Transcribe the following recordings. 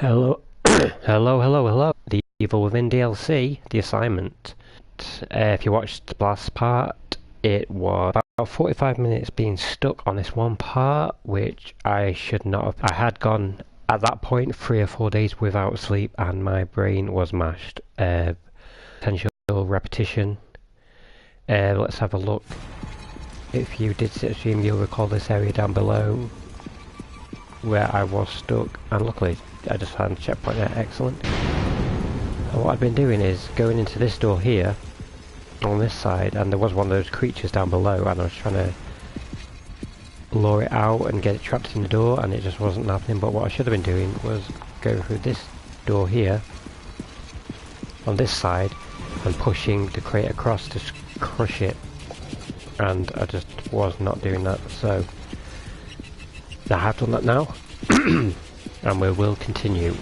Hello, hello. The Evil Within DLC, the assignment. If you watched the last part, it was about 45 minutes being stuck on this one part, which I should not have. I had gone at that point 3 or 4 days without sleep, and my brain was mashed. Potential repetition. Let's have a look. If you did sit stream, you'll recall this area down below where I was stuck, and luckily I just found a checkpoint there. Excellent. And what I've been doing is going into this door here on this side, and there was one of those creatures down below, and I was trying to lure it out and get it trapped in the door, and it just wasn't happening. But what I should have been doing was going through this door here on this side and pushing the crate across to crush it, and I just was not doing that. So I have done that now. And we will continue.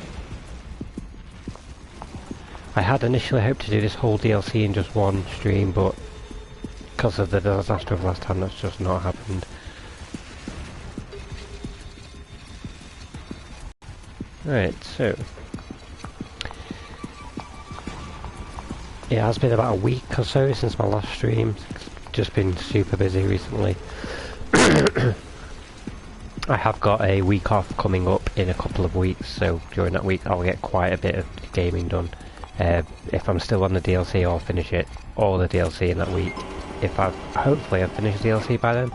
I had initially hoped to do this whole DLC in just one stream, but because of the disaster of last time, that's just not happened. Right, so it has been about a week or so since my last stream. Just been super busy recently. I have got a week off coming up in a couple of weeks, so during that week I'll get quite a bit of gaming done. If I'm still on the DLC, I'll finish it, all the DLC in that week. Hopefully I've finished the DLC by then,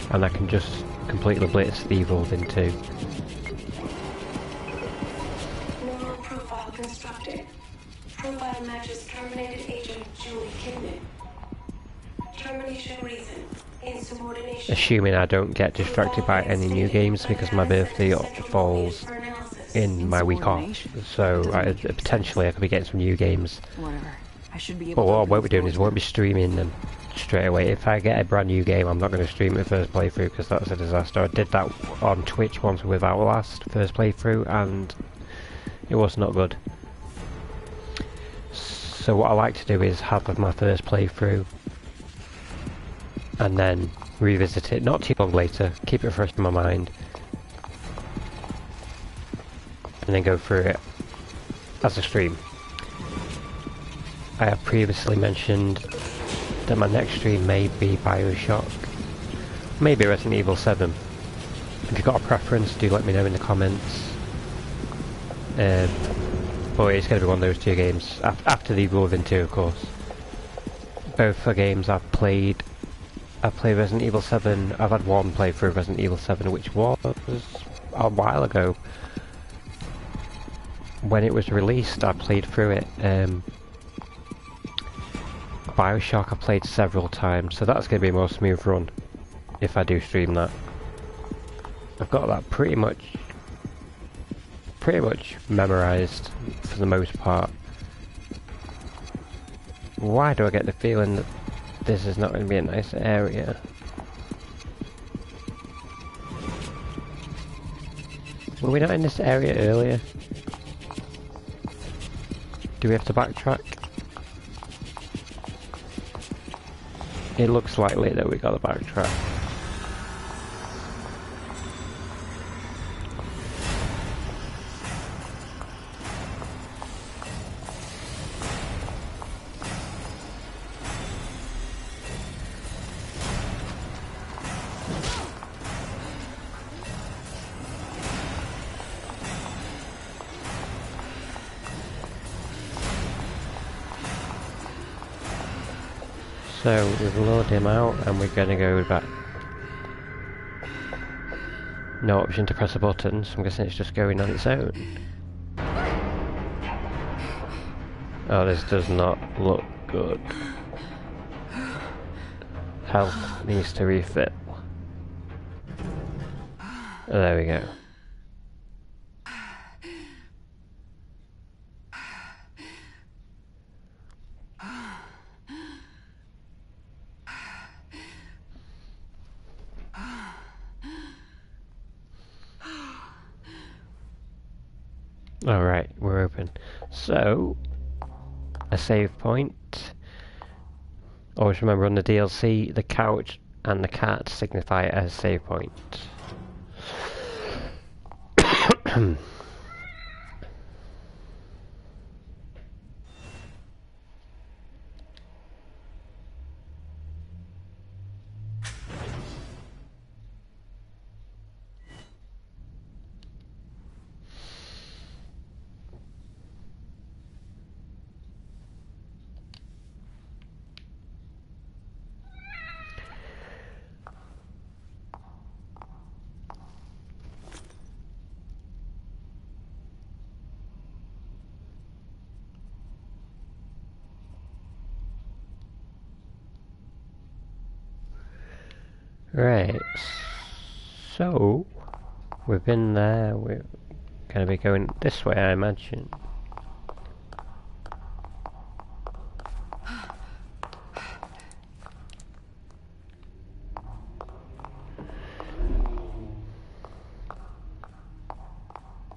and I can just completely blitz the Evil Within 2. Neural profile constructed. Profile matches terminated agent Julie Kidman. Termination reason. Insubordination. Assuming I don't get distracted by any new games, because my birthday falls in my week off, so potentially I could be getting some new games. Whatever. I should be able. But what I won't be doing is I won't be streaming them straight away. If I get a brand new game, I'm not going to stream it first playthrough, because that's a disaster. I did that on Twitch once with Outlast first playthrough, and it was not good. So what I like to do is have my first playthrough and then revisit it not too long later, keep it fresh in my mind, and then go through it as a stream. I have previously mentioned that my next stream may be Bioshock, maybe Resident Evil 7. If you've got a preference, do let me know in the comments. But it's going to be one of those two games, after the Evil Within 2 of course. Both are games I've played. I've played Resident Evil 7, I've had one playthrough of Resident Evil 7, which was a while ago. When it was released, I played through it. Bioshock I played several times, so that's going to be a more smooth run if I do stream that. I've got that pretty much memorised for the most part. Why do I get the feeling that this is not going to be a nice area? Were we not in this area earlier? Do we have to backtrack? It looks likely that we got to backtrack. So we've lured him out, and we're going to go back. No option to press a button, so I'm guessing it's just going on its own. Oh, this does not look good. Health needs to refill. There we go. Alright, we're open. So, a save point. Always remember on the DLC, the couch and the cat signify it as save point. Right, so we've been there, we're gonna be going this way, I imagine.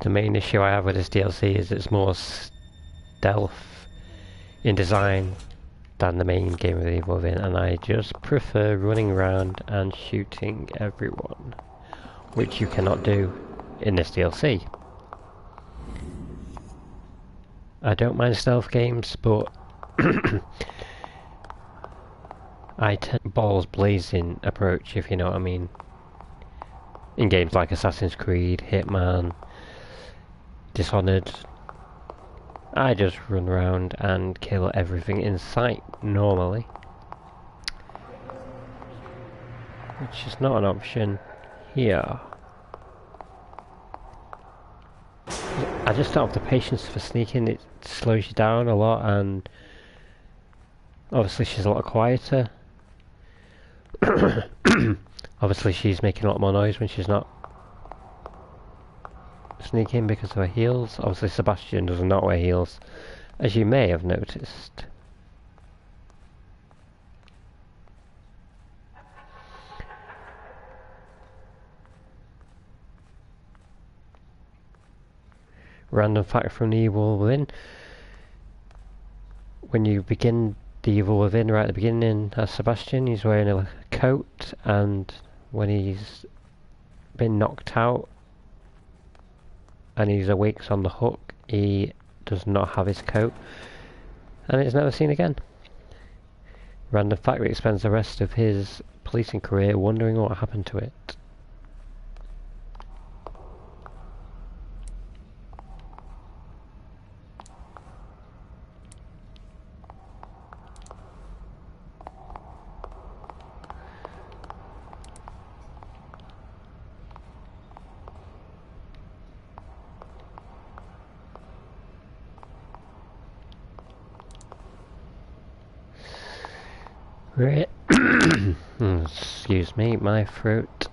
The main issue I have with this DLC is it's more stealth in design than the main game of Evil Within, and I just prefer running around and shooting everyone, which you cannot do in this DLC. I don't mind stealth games, but I tend balls blazing approach, if you know what I mean. In games like Assassin's Creed, Hitman, Dishonored, I just run around and kill everything in sight normally, which is not an option here. I just don't have the patience for sneaking, it slows you down a lot, and obviously she's a lot quieter. Obviously she's making a lot more noise when she's not sneaking because of her heels. Obviously Sebastian does not wear heels, as you may have noticed. Random fact from the Evil Within. When you begin the Evil Within right at the beginning as Sebastian, he's wearing a coat, and when he's been knocked out and he's awakes on the hook, he does not have his coat, and it's never seen again. Random fact that he spends the rest of his policing career wondering what happened to it. Right. Excuse me, my throat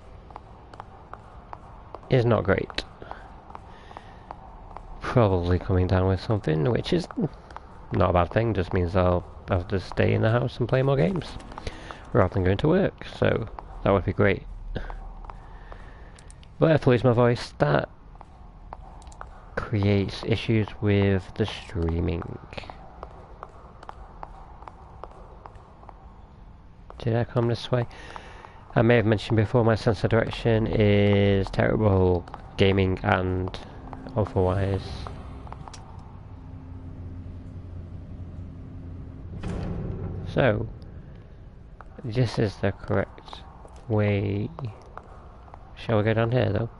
is not great. Probably coming down with something, which is not a bad thing, just means I'll have to stay in the house and play more games rather than going to work, so that would be great. But if I lose my voice, that creates issues with the streaming. Did I come this way? I may have mentioned before my sense of direction is terrible, gaming and otherwise. So, this is the correct way. Shall we go down here though?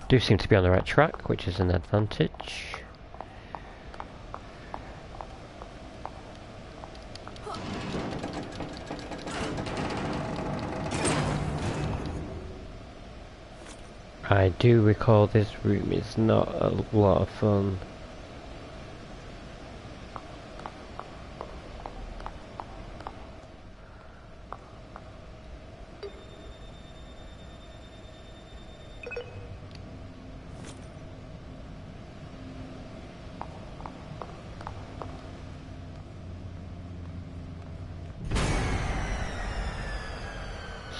Do seem to be on the right track, which is an advantage. I do recall this room is not a lot of fun.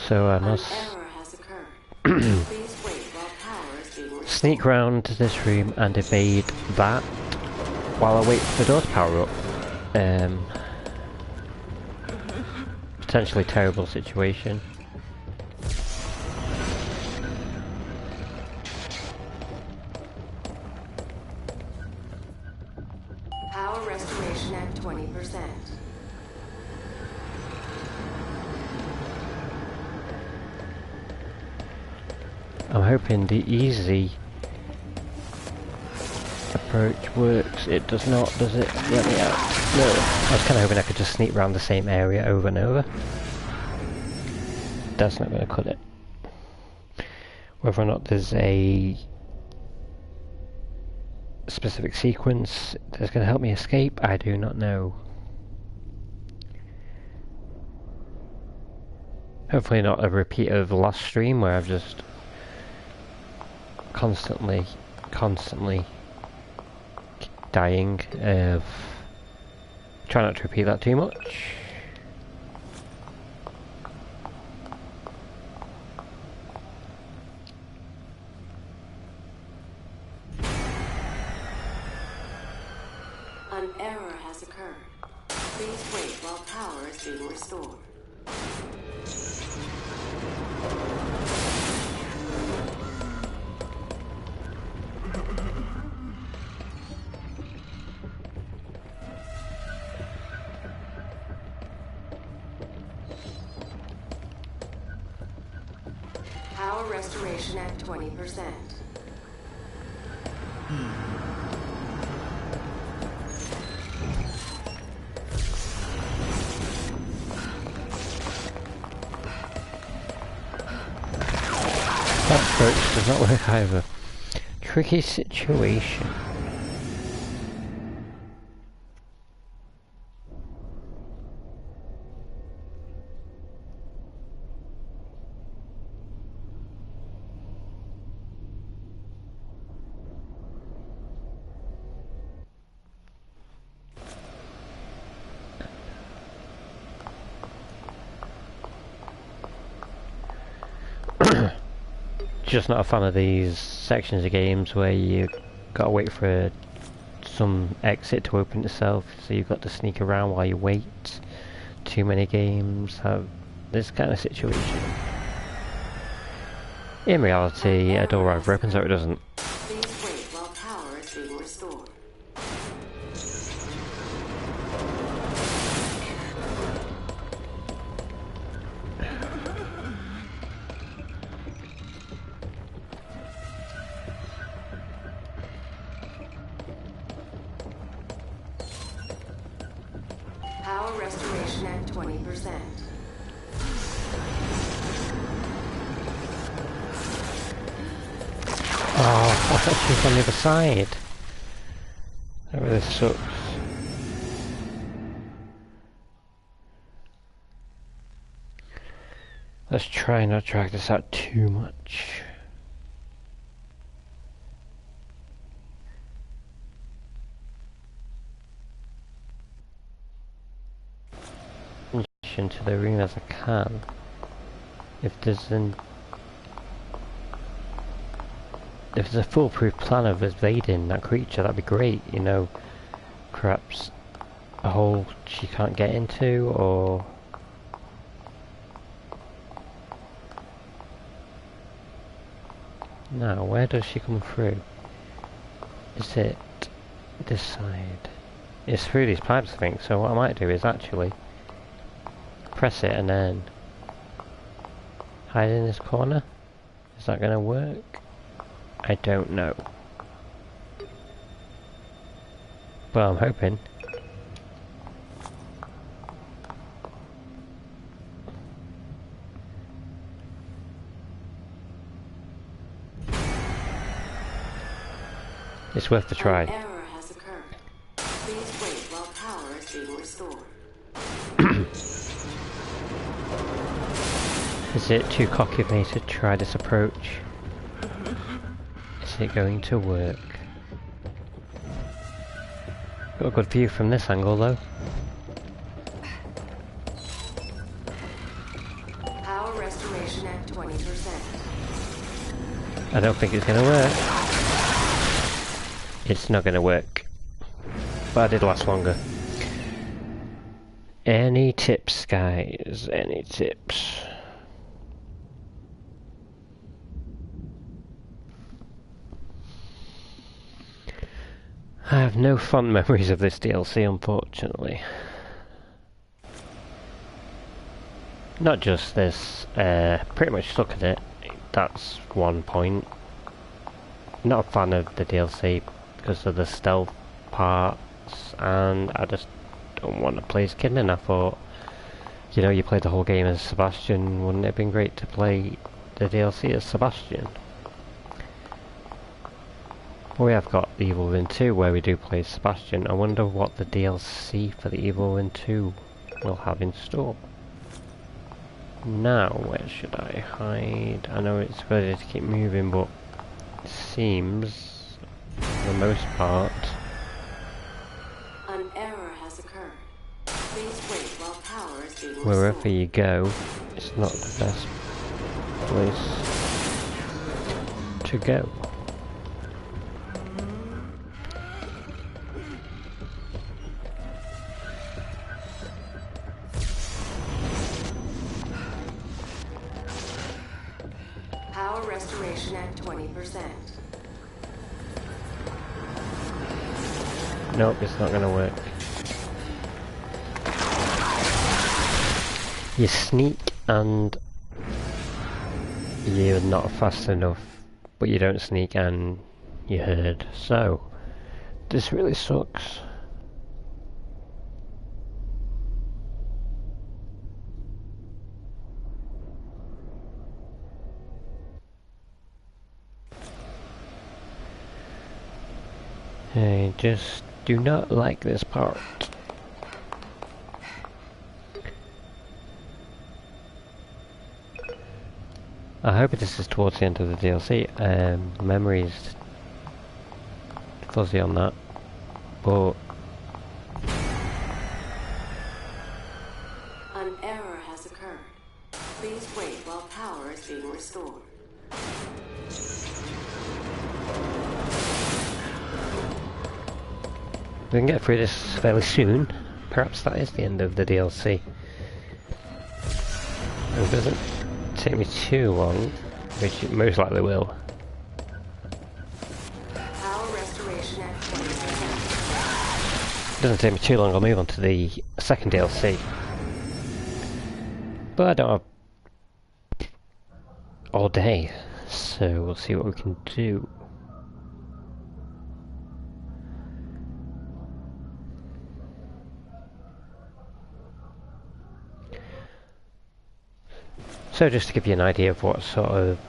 So I must sneak round to this room and evade that while I wait for the door to power up. Potentially terrible situation. Power restoration at 20%. I'm hoping the easy approach works. It does not, does it? Let me out. No. I was kind of hoping I could just sneak around the same area over and over. That's not going to cut it. Whether or not there's a specific sequence that's going to help me escape, I do not know. Hopefully not a repeat of the last stream where I've just constantly dying. Try not to repeat that too much. An error has occurred. Please wait while power is being restored. Power restoration at 20%. That approach does not work either. Tricky situation. Just not a fan of these sections of games where you gotta wait for some exit to open itself, so you've got to sneak around while you wait. Too many games have this kind of situation. In reality, a door either opens or it doesn't. Please wait while power is being restored. Power restoration at 20%. Oh, I thought she was on the other side. That really sucks. Let's try not to drag this out too much. Into the room as I can. If there's a foolproof plan of evading that creature, that'd be great, you know. Perhaps a hole she can't get into, or now where does she come through? Is it this side? It's through these pipes, I think. So what I might do is actually press it and then hide in this corner. Is that gonna work? I don't know, but I'm hoping. It's worth the try. An error has occurred. Please wait while power is being restored. Is it too cocky of me to try this approach? Is it going to work? Got a good view from this angle though. Power restoration at 20%. I don't think it's going to work. It's not going to work. But I did last longer. Any tips, guys? Any tips? I have no fond memories of this DLC, unfortunately. Not just this, pretty much suck at it. That's one point. Not a fan of the DLC because of the stealth parts, and I just don't want to play as Kidman. I thought, you know, you played the whole game as Sebastian, wouldn't it have been great to play the DLC as Sebastian? We have got The Evil Within 2 where we do play Sebastian. I wonder what the DLC for The Evil Within 2 will have in store. Now, where should I hide? I know it's better to keep moving, but it seems, for the most part, An error has occurred. Please wait while power is being wherever restored. you go, it's not the best place to go. Power restoration at 20%. Nope, it's not gonna work. You sneak and you're not fast enough, but you don't sneak and you heard. So, this really sucks. I just do not like this part. I hope this is towards the end of the DLC. Memory's fuzzy on that, but An error has occurred. Please wait while power is being restored. we can get through this fairly soon. Perhaps that is the end of the DLC. It doesn't take me too long, which it most likely will. Power restoration at 20%. It doesn't take me too long, I'll move on to the second DLC. But I don't have all day, so we'll see what we can do. So just to give you an idea of what sort of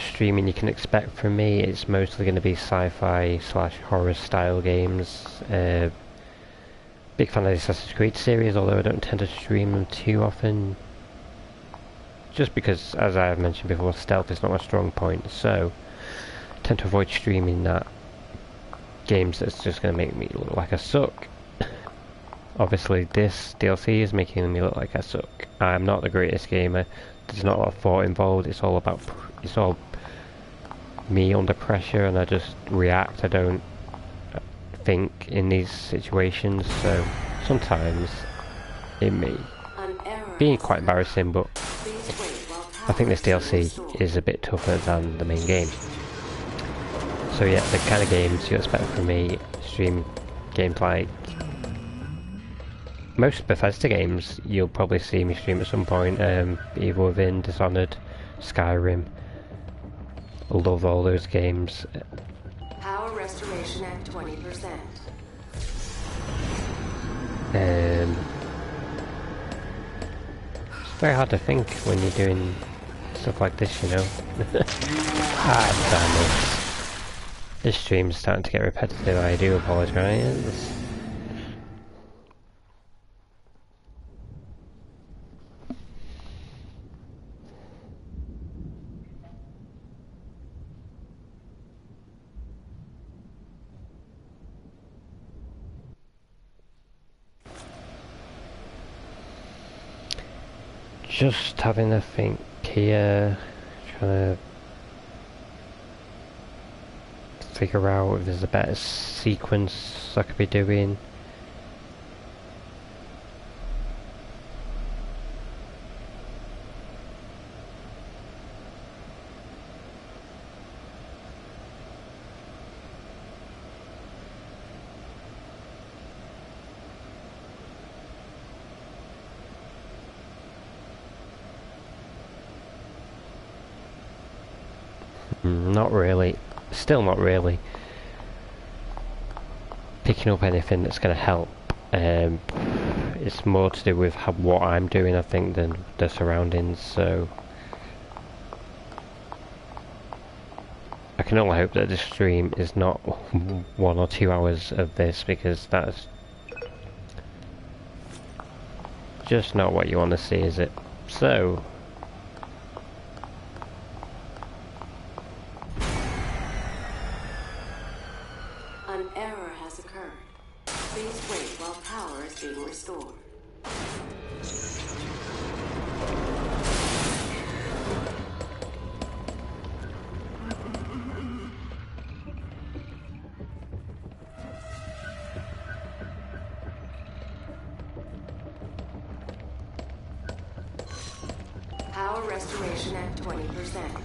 streaming you can expect from me, it's mostly going to be sci-fi / horror style games. Big fan of the Assassin's Creed series, although I don't tend to stream them too often. Just because, as I have mentioned before, stealth is not my strong point, so I tend to avoid streaming that games that's just going to make me look like I suck. Obviously this DLC is making me look like I suck. I'm not the greatest gamer. There's not a lot of thought involved. It's all about, it's all me under pressure, and I just react. I don't think in these situations, so sometimes it may An error be has quite occurred. embarrassing, but Please wait while I think power this is being DLC restored. is a bit tougher than the main game. So yeah, the kind of games you expect from me, stream games like most Bethesda games, you'll probably see me stream at some point. Evil Within, Dishonored, Skyrim. I love all those games. Power restoration at 20%. It's very hard to think when you're doing stuff like this, you know. Ah, damn it. This stream's starting to get repetitive, I do apologise. Just having a think here, trying to figure out if there's a better sequence I could be doing. Not really. Still not really picking up anything that's going to help. It's more to do with what I'm doing, I think, than the surroundings, so I can only hope that this stream is not 1 or 2 hours of this, because that's just not what you want to see, is it? So, An error has occurred. Please wait while power is being restored. Power restoration at 20%.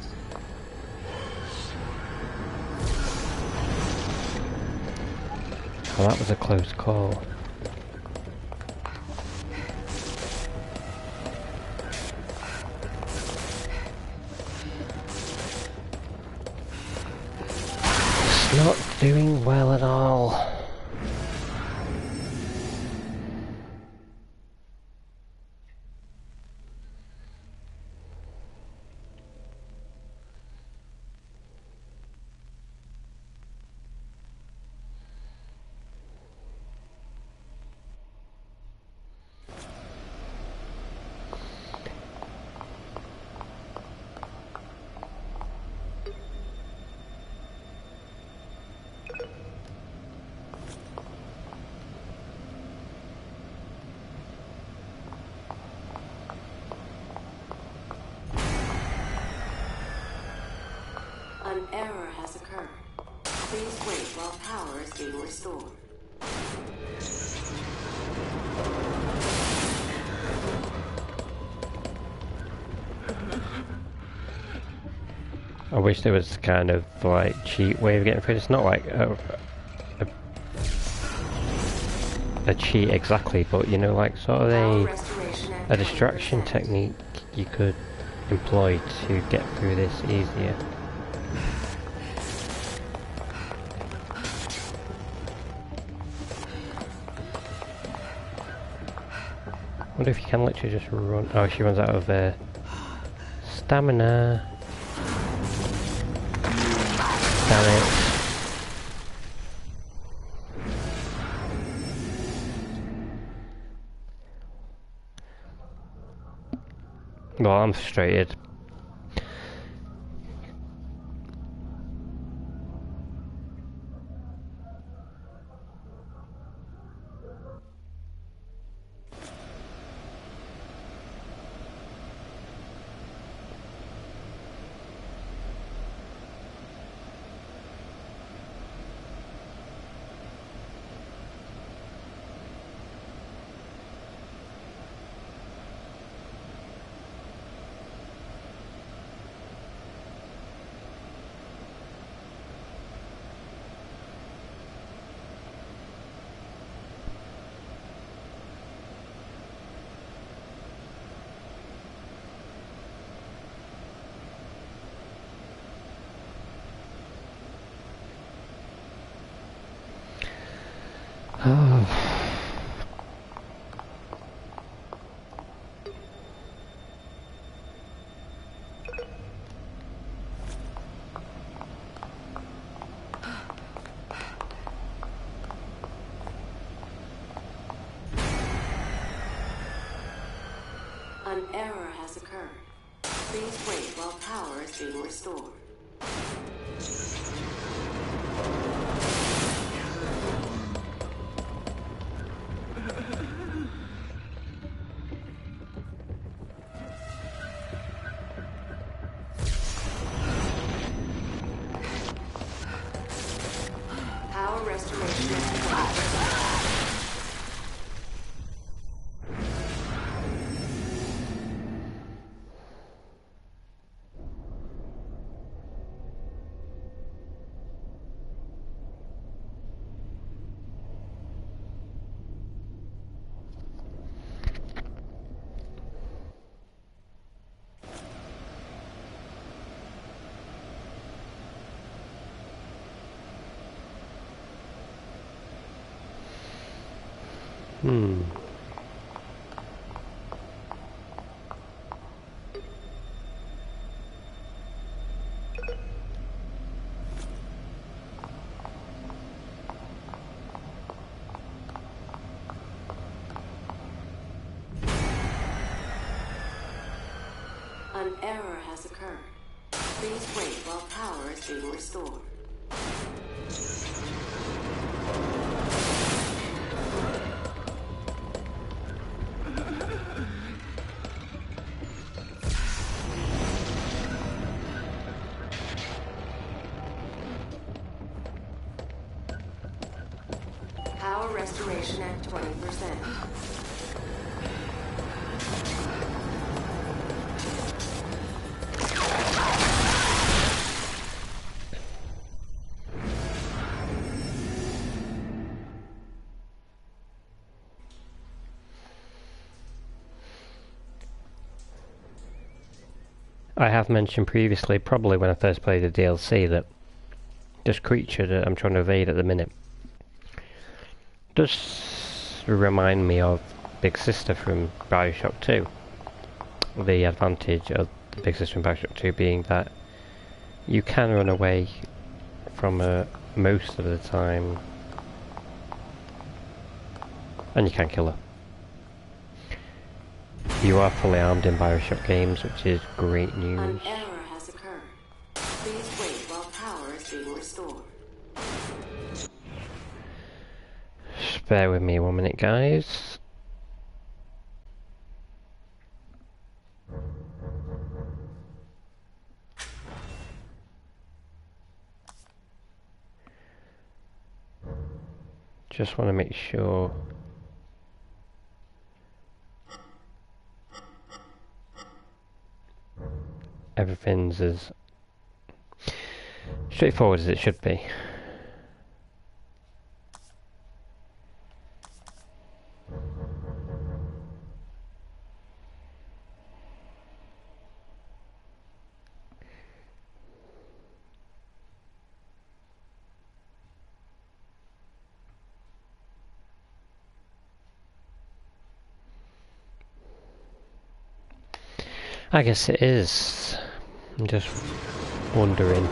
well, that was a close call. It's not doing well at all. An error has occurred. Please wait while power is being restored. I wish there was kind of like cheat way of getting through. It's not like a cheat exactly, but you know, like sort of Power restoration at a distraction 20%. technique you could employ to get through this easier. I wonder if you can literally just run. Oh, she runs out of stamina. Damn it. Well, I'm frustrated. An error has occurred. Please wait while power is being restored. Power restoration at 20%. Hmm. An error has occurred. Please wait while power is being restored. Power restoration at 20%. I have mentioned previously, probably when I first played the DLC, that this creature that I'm trying to evade at the minute does remind me of Big Sister from Bioshock 2. The advantage of the Big Sister from Bioshock 2 being that you can run away from her most of the time, and you can kill her. You are fully armed in Bioshock games, which is great news. An error has occurred. Please wait while power is being restored. Just bear with me 1 minute, guys. Just want to make sure everything's as straightforward as it should be. I guess it is. I'm just wondering.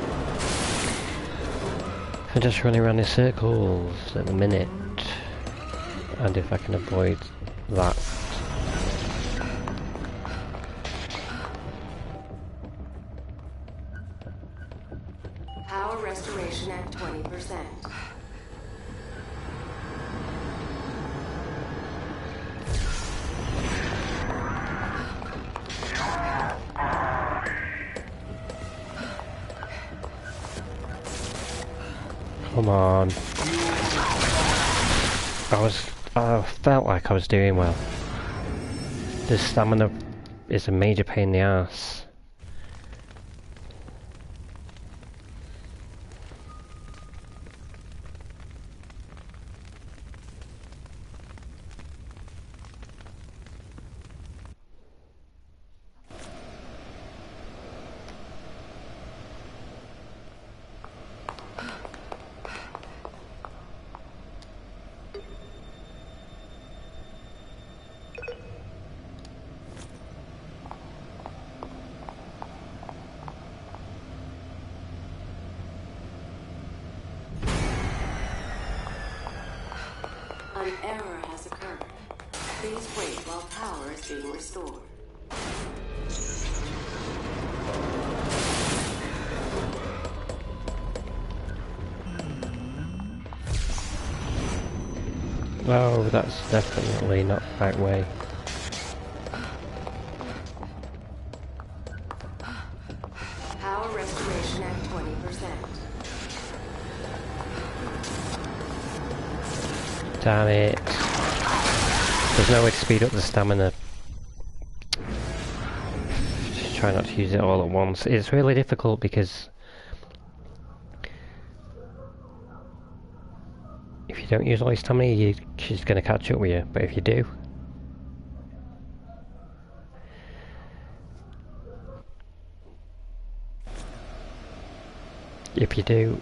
I'm just running around in circles at the minute, and if I can avoid that. Power restoration at 20%. Come on. I felt like I was doing well. The stamina is a major pain in the ass. An error has occurred. Please wait while power is being restored. Oh, that's definitely not the right way. Power restoration at 20%. Damn it. There's no way to speed up the stamina. Just try not to use it all at once. It's really difficult because if you don't use all your stamina, she's going to catch up with you. But if you do,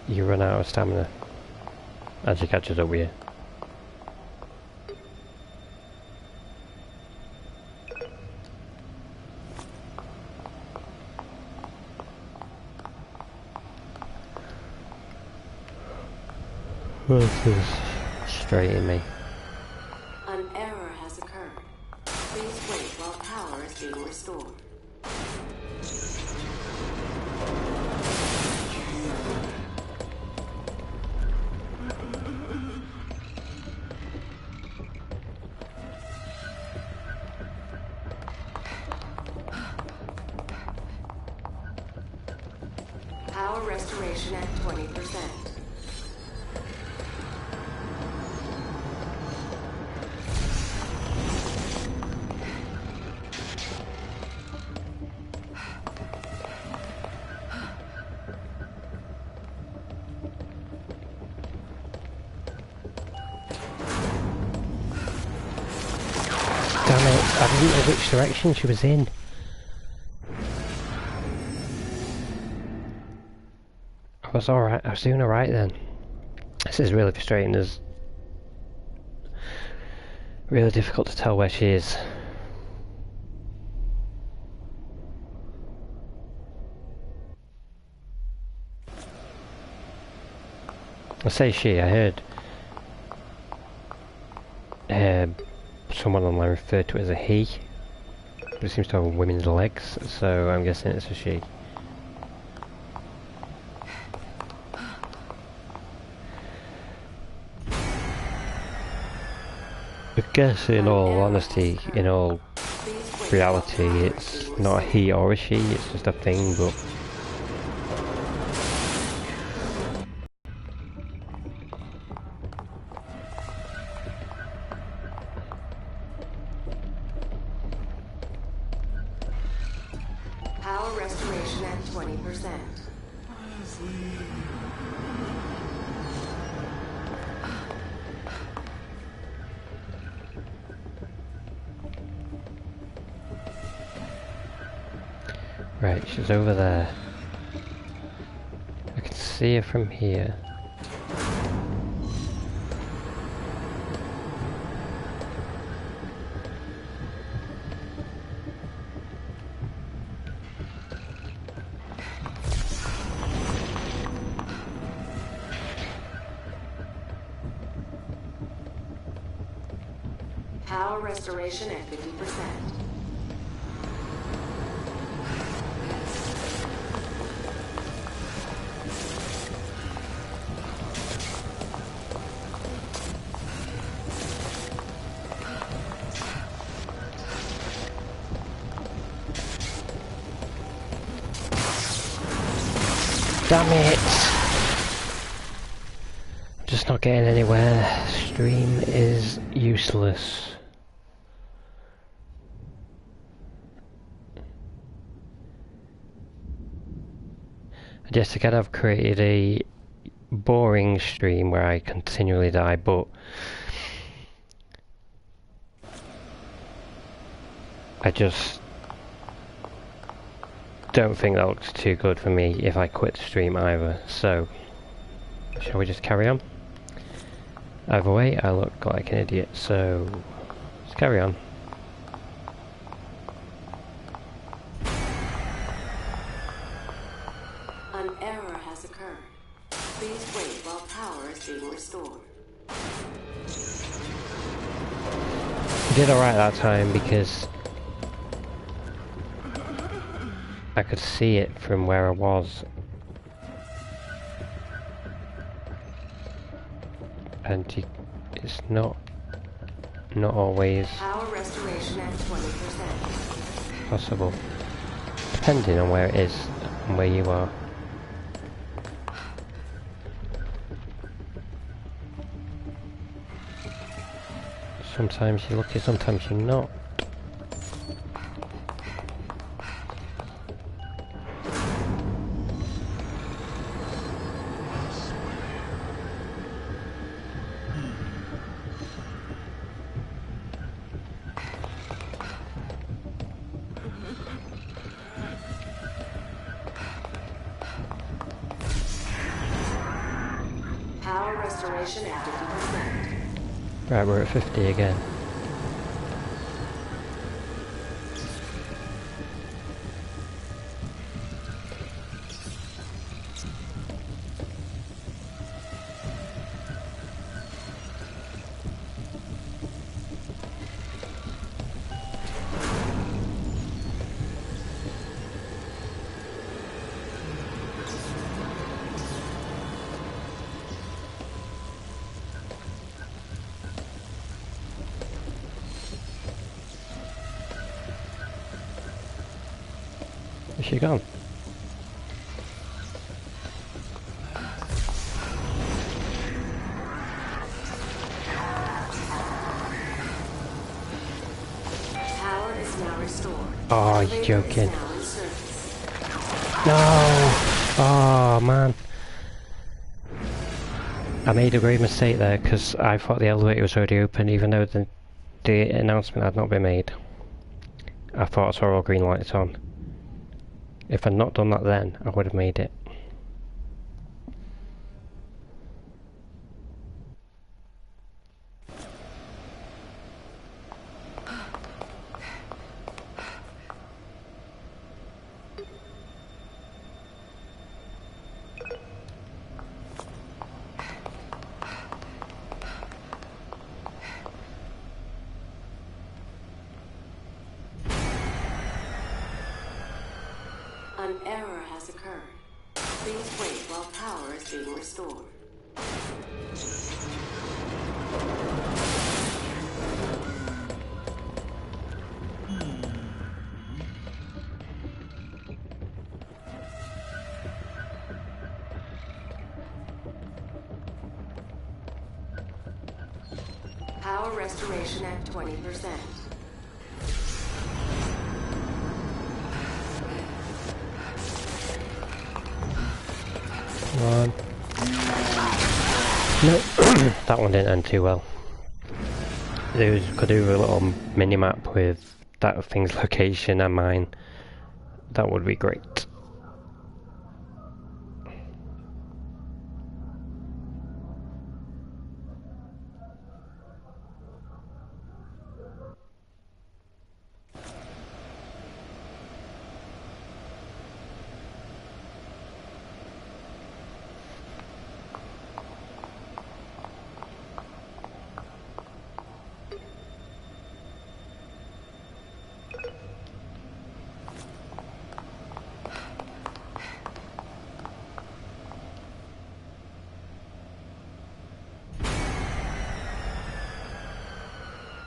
you run out of stamina as she catches up with you. This is straight in me. An error has occurred. Please wait while power is being restored. restoration at 20%. Damn it, I didn't know which direction she was in. I was alright, I was doing alright then. This is really frustrating, it's really difficult to tell where she is. I say she, I heard someone online referred to it as a he, but it seems to have women's legs, so I'm guessing it's a she. I guess in all honesty, in all reality, it's not a he or a she, it's just a thing, but Power restoration at 20%. right, she's over there. I can see her from here. Power restoration at 50%. Damn it! Just not getting anywhere. Stream is useless. I guess I could have created a boring stream where I continually die, but I just don't think that looks too good for me if I quit the stream either, so shall we just carry on? Either way, I look like an idiot, so let's carry on. An error has occurred. Please wait while power is being restored. I did alright that time because I could see it from where I was. And it's not always Power restoration at 20%. possible, depending on where it is and where you are. Sometimes you're lucky, sometimes you're not. Power restoration at 50%. Right, we're at 50 again. Is she gone? restored. Oh, Elevator you're is joking. now in service. No! Oh, man. I made a great mistake there because I thought the elevator was already open even though the announcement had not been made. I thought I saw all green lights on. If I'd not done that then, I would have made it. An error has occurred. Please wait while power is being restored. Power restoration at 20%. Come on. No, that one didn't end too well. Could do a little mini-map with that thing's location and mine. That would be great.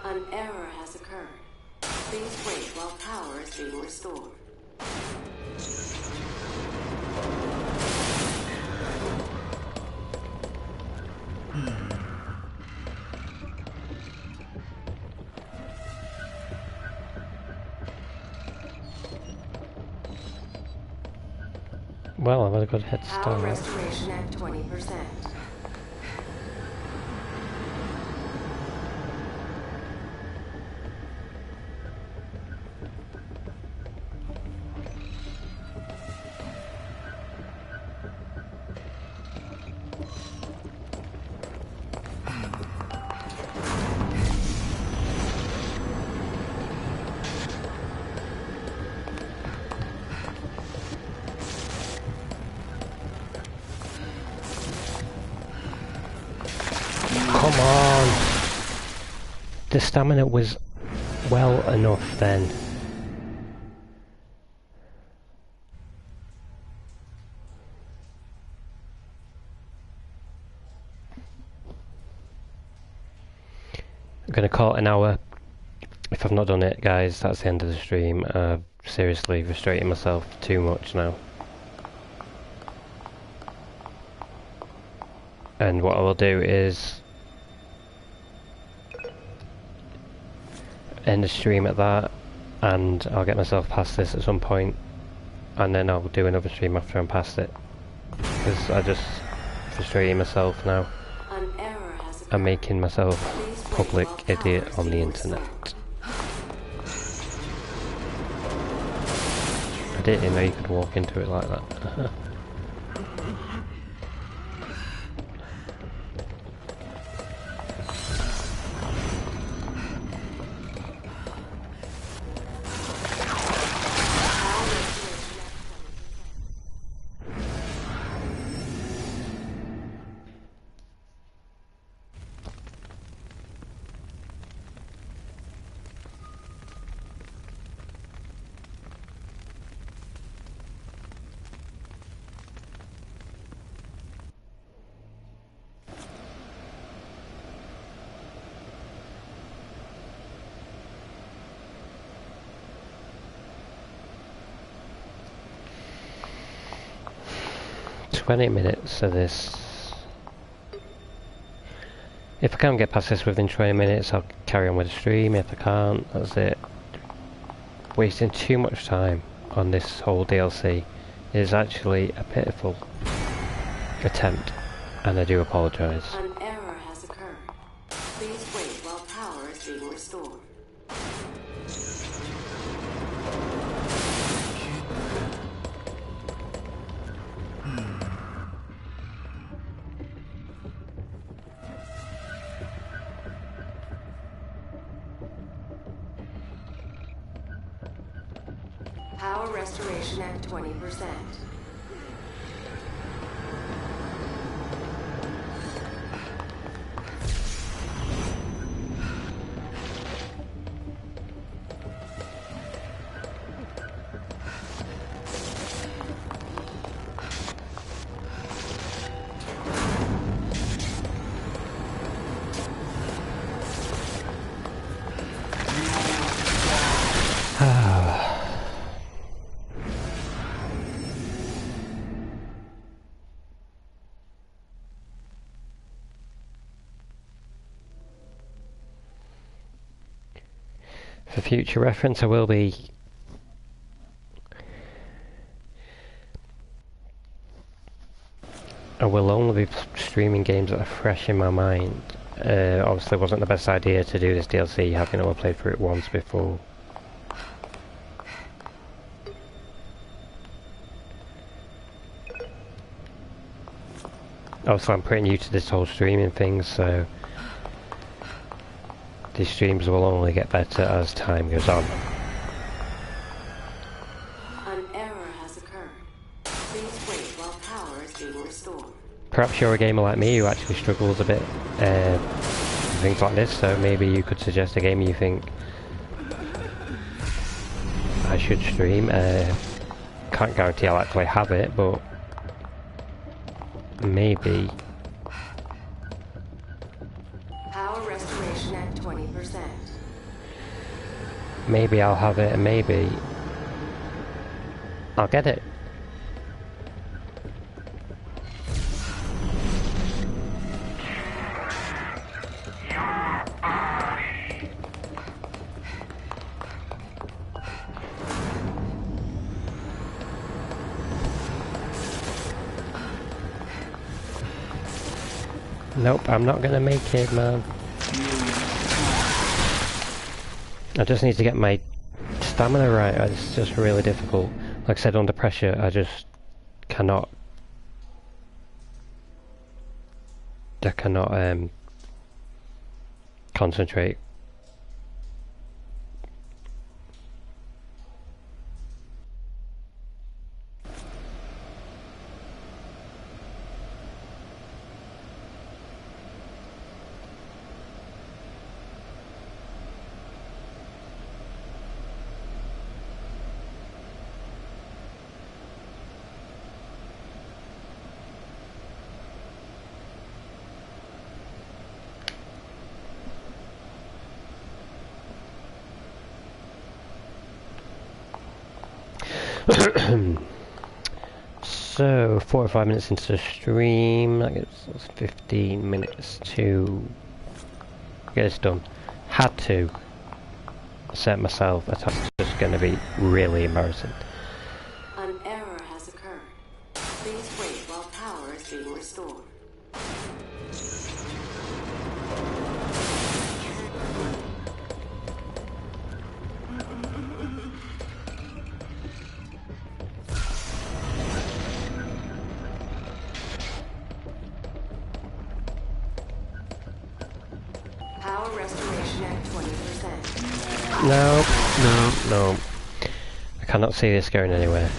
An error has occurred. Please wait while power is being restored. Well, I've had a good head Power start. restoration at 20%. Come on! The stamina was well enough then. I'm gonna call it an hour. If I've not done it, guys, that's the end of the stream. I've seriously frustrated myself too much now. And what I will do is end the stream at that, and I'll get myself past this at some point, and then I'll do another stream after I'm past it. Because I just frustrating myself now. An error has occurred. I'm making myself Please wait public while power idiot is on the being internet. restored. I didn't know you could walk into it like that. Power restoration at 20%. "20 minutes of this. If I can't get past this within 20 minutes, I'll carry on with the stream. If I can't, that's it. wasting too much time on this whole DLC is actually a pitiful attempt, and I do apologise. An error has occurred. Please wait while power is being restored. Power restoration at 20%. For future reference, I will be only be streaming games that are fresh in my mind. Obviously it wasn't the best idea to do this DLC having only played through it once before. Also, I'm pretty new to this whole streaming thing, so these streams will only get better as time goes on. An error has occurred. Please wait while power is being restored. Perhaps you're a gamer like me who actually struggles a bit with things like this, so maybe you could suggest a game you think I should stream. Can't guarantee I'll actually have it, but maybe. Power restoration at 20%. Maybe I'll have it, and maybe I'll get it. Nope, I'm not gonna make it, man. I just need to get my stamina right. It's just really difficult. Like I said, under pressure, I just cannot. I cannot concentrate. So, 45 minutes into the stream, that gives us 15 minutes to get this done. Had to set myself a task that's just going to be really embarrassing. An error has occurred. Please wait while power is being restored. Power restoration at 20%. No. I cannot see this going anywhere.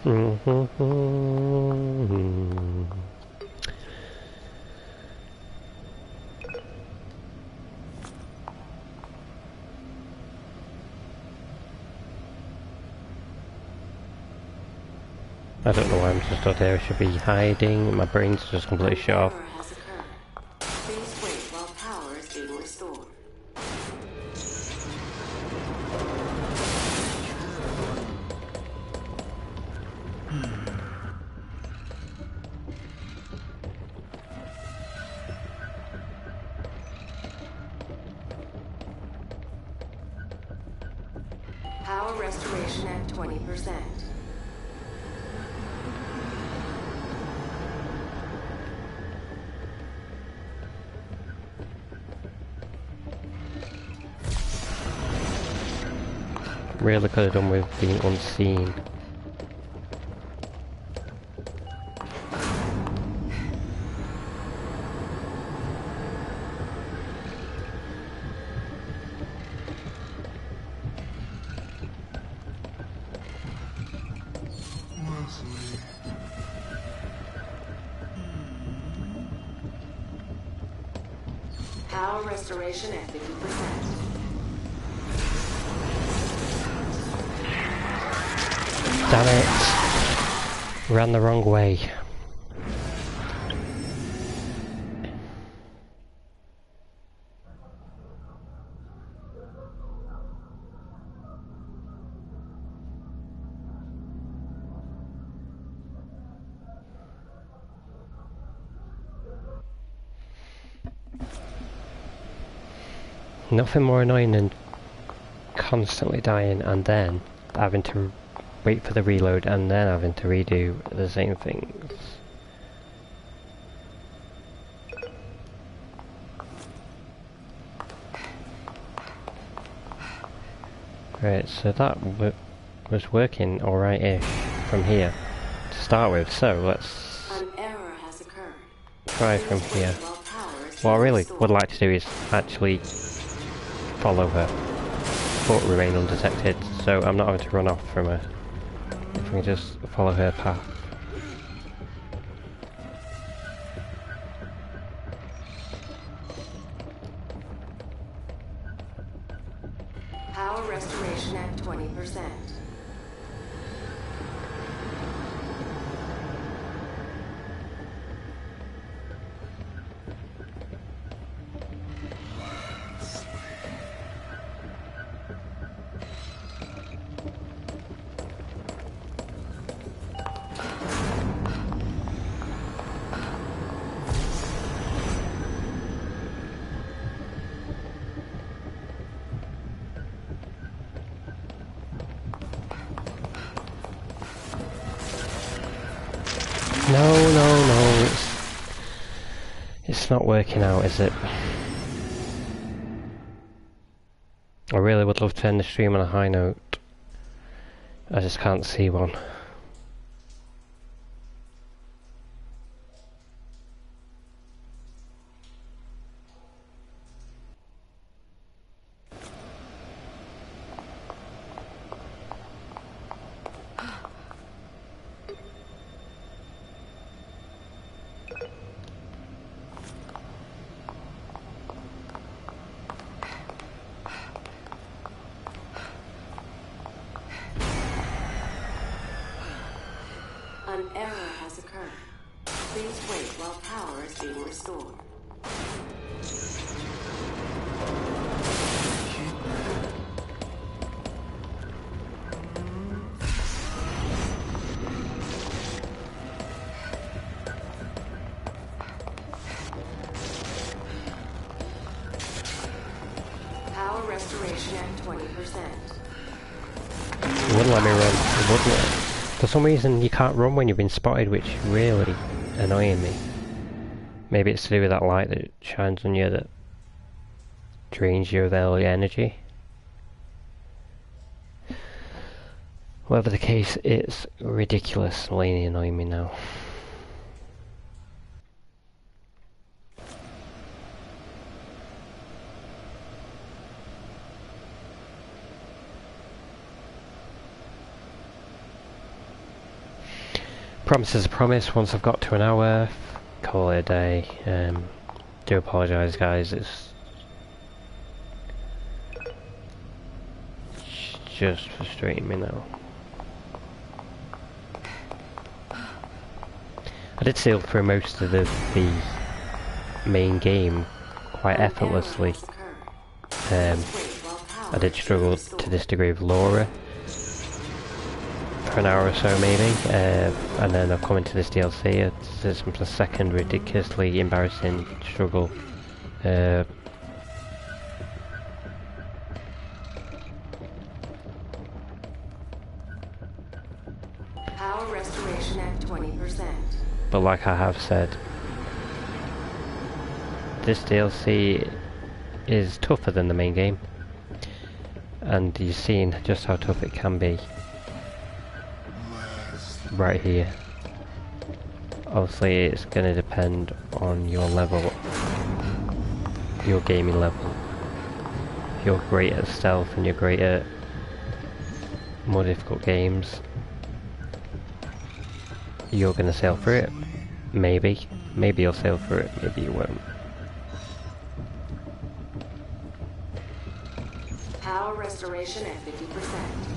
I don't know why I'm just out there. I should be hiding. My brain's just completely shut off. Error has occurred. Please wait while power is being restored. Power restoration at 20%. Really could have done with being unseen. Power restoration at 50%. Damn it! Ran the wrong way. Nothing more annoying than constantly dying and then having to wait for the reload and then having to redo the same things. Right, so that was working alright-ish from here to start with, so let's An error has occurred. try from Please wait here. while power is What I being really restored. would like to do is actually follow her, but remain undetected, so I'm not going to run off from her. If we can just follow her path. Power restoration at 20%. No, it's not working out, is it? I really would love to end the stream on a high note. I just can't see one. An error has occurred. Please wait while power is being restored. Power restoration at 20%. It wouldn't let me run, it wouldn't it? For some reason you can't run when you've been spotted, which is really annoying me. Maybe it's to do with that light that shines on you that drains you of all your energy. Whatever the case, it's ridiculously annoying me now. Promise is a promise. Once I've got to an hour, call it a day. Do apologise, guys. It's just frustrating me now. I did sail through most of the main game quite effortlessly. I did struggle to this degree with Laura for an hour or so maybe, and then I've come into this DLC. It's the second ridiculously embarrassing struggle. Power restoration at 20%. But like I have said, this DLC is tougher than the main game, and you've seen just how tough it can be right here. Obviously it's going to depend on your level, your gaming level. If you're great at stealth and you're great at more difficult games, you're going to sail through it. Maybe you'll sail through it, maybe you won't. Power restoration at 50%.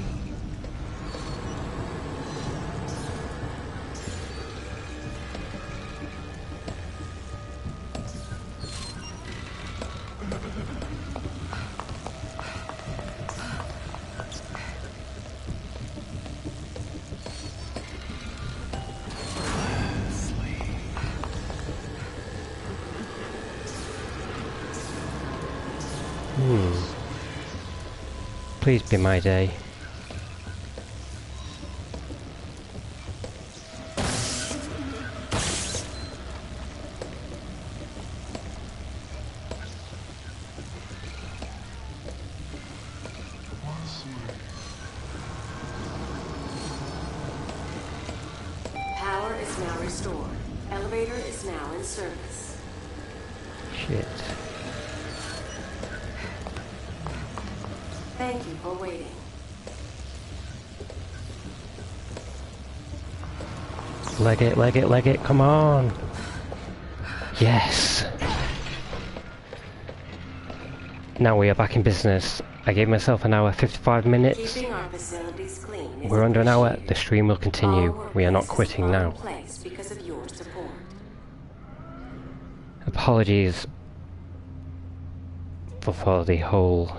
Please be my day. Power is now restored. Elevator is now in service. Shit. Thank you for waiting. Leg it, come on! Yes! Now we are back in business. I gave myself an hour, 55 minutes. Keeping our facilities clean. We're under an hour, the stream will continue. We are not quitting now. Because of your support. Apologies for the whole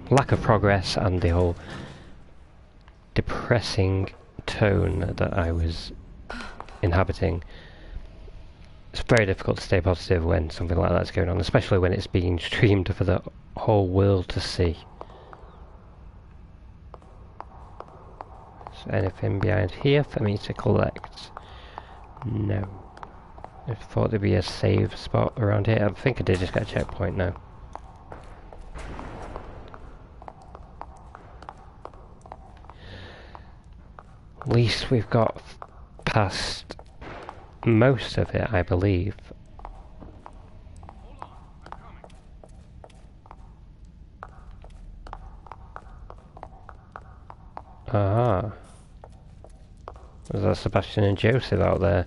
lack of progress and the whole depressing tone that I was inhabiting. It's very difficult to stay positive when something like that's going on, especially when it's being streamed for the whole world to see. Is there anything behind here for me to collect? No. I thought there'd be a save spot around here. I think I did just get a checkpoint now. At least we've got past most of it, I believe. Ah. Was that Sebastian and Joseph out there?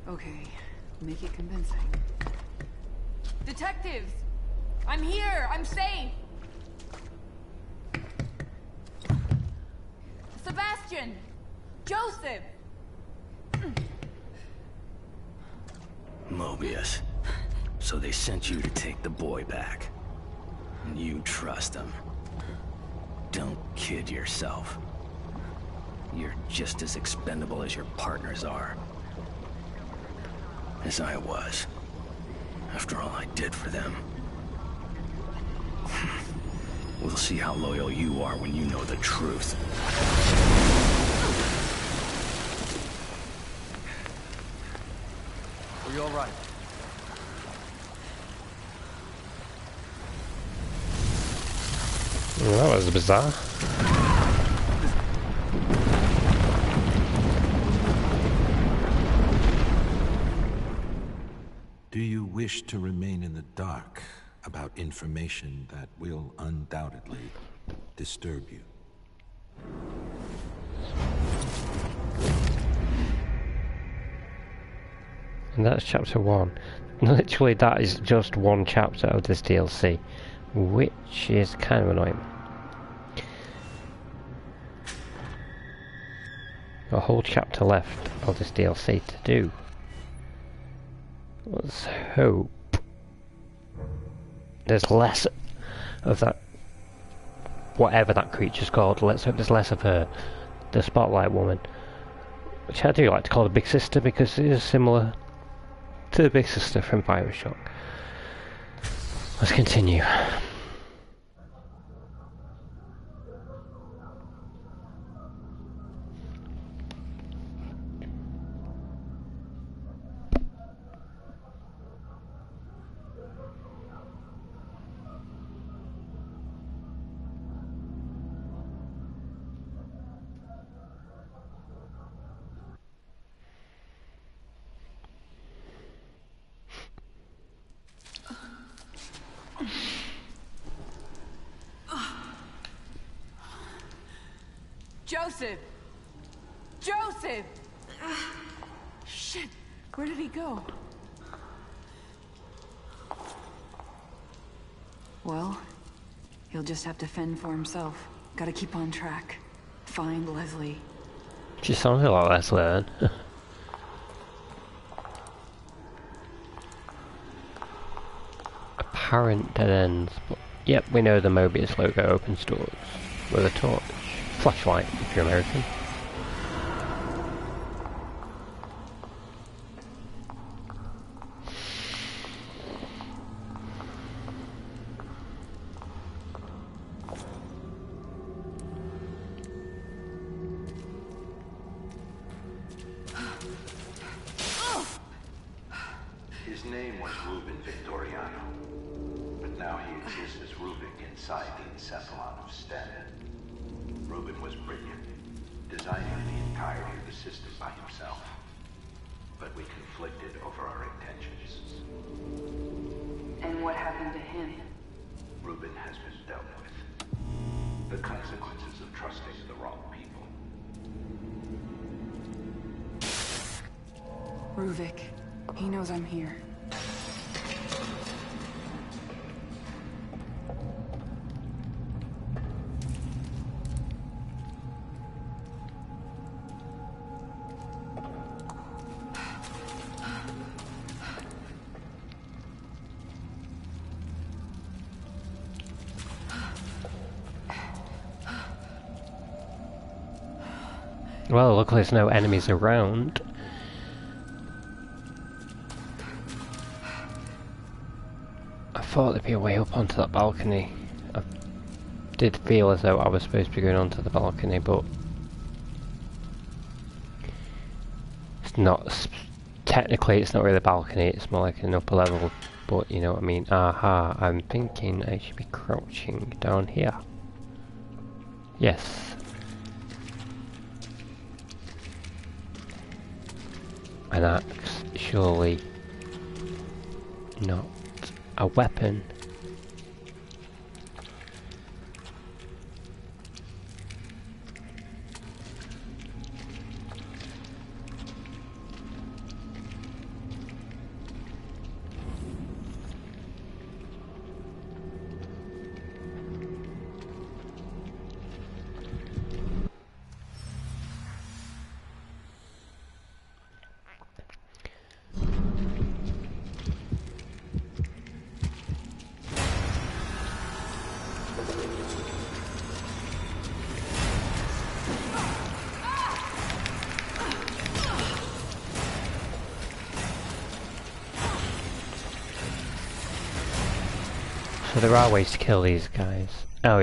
Okay, make it convincing. Detectives! I'm here! I'm safe! Sebastian! Joseph! Mobius. So they sent you to take the boy back. And you trust him. Don't kid yourself. You're just as expendable as your partners are. As I was. After all I did for them. We'll see how loyal you are when you know the truth. Are you all right? Well, that was bizarre. Do you wish to remain in the dark about information that will undoubtedly disturb you? And that's chapter 1. Literally, that is just one chapter of this DLC, which is kind of annoying. A whole chapter left of this DLC to do. Let's hope there's less of that, whatever that creature's called. Let's hope there's less of her, the Spotlight Woman, which I do like to call the Big Sister because it is similar to the Big Sister from Bioshock. Let's continue. Joseph! Joseph! Shit! Where did he go? Well, he'll just have to fend for himself. Gotta keep on track. Find Leslie. She sounds a lot less learn. Apparent dead ends, but yep, we know the Mobius logo opens doors with a torch. Flashlight, if you're American. His name was Ruben Victoriano, but now he exists as Rubik inside the Encephalon of Sten. Ruben was brilliant, designing the entirety of the system by himself. But we conflicted over our intentions. And what happened to him? Ruben has been dealt with. The consequences of trusting the wrong people. Ruvik. He knows I'm here. Well, luckily there's no enemies around. I thought there'd be a way up onto that balcony. I did feel as though I was supposed to be going onto the balcony, but it's not. Technically, it's not really a balcony, it's more like an upper level, but you know what I mean. Aha, I'm thinking I should be crouching down here. Yes. An axe, surely not a weapon. So there are ways to kill these guys. Oh.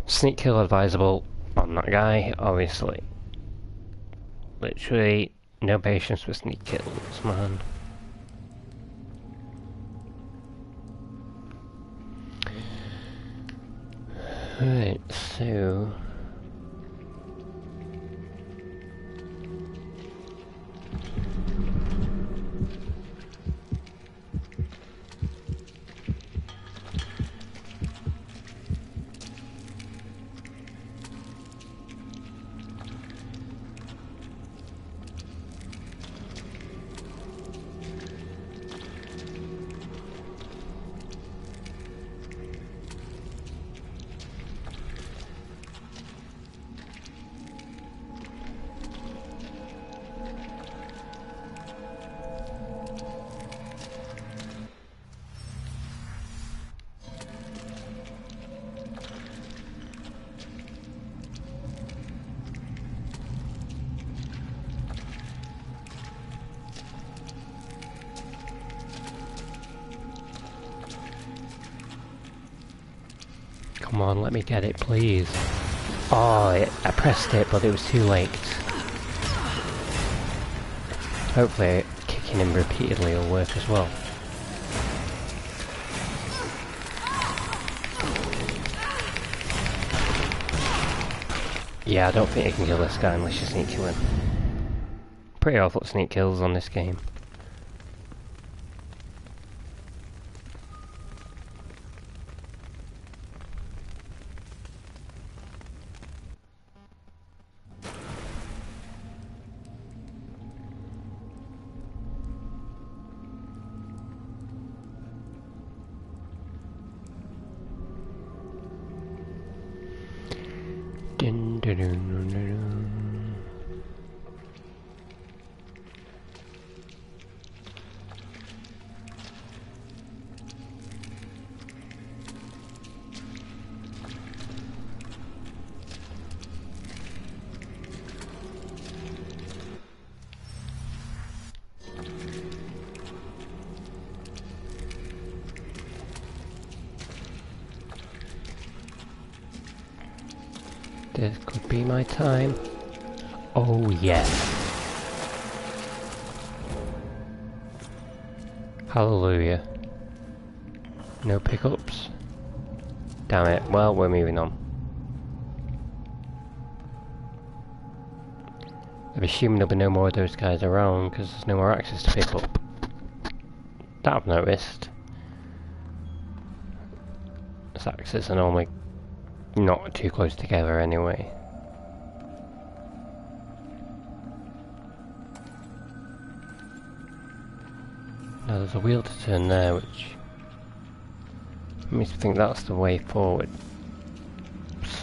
Sneak kill advisable on that guy, obviously. Literally, no patience with sneak kills, man. Right, so... Come on, let me get it, please. Oh, I pressed it, but it was too late. Hopefully, kicking him repeatedly will work as well. Yeah, I don't think you can kill this guy unless you sneak kill him. Pretty awful sneak kills on this game. Dun, dun, dun, dun, dun. This could be my time. Oh yeah. Hallelujah. No pickups. Damn it. Well, we're moving on. I'm assuming there'll be no more of those guys around because there's no more access to pick up. That I've noticed. This axes are normally not too close together anyway. Now there's a wheel to turn there, which makes me think that's the way forward.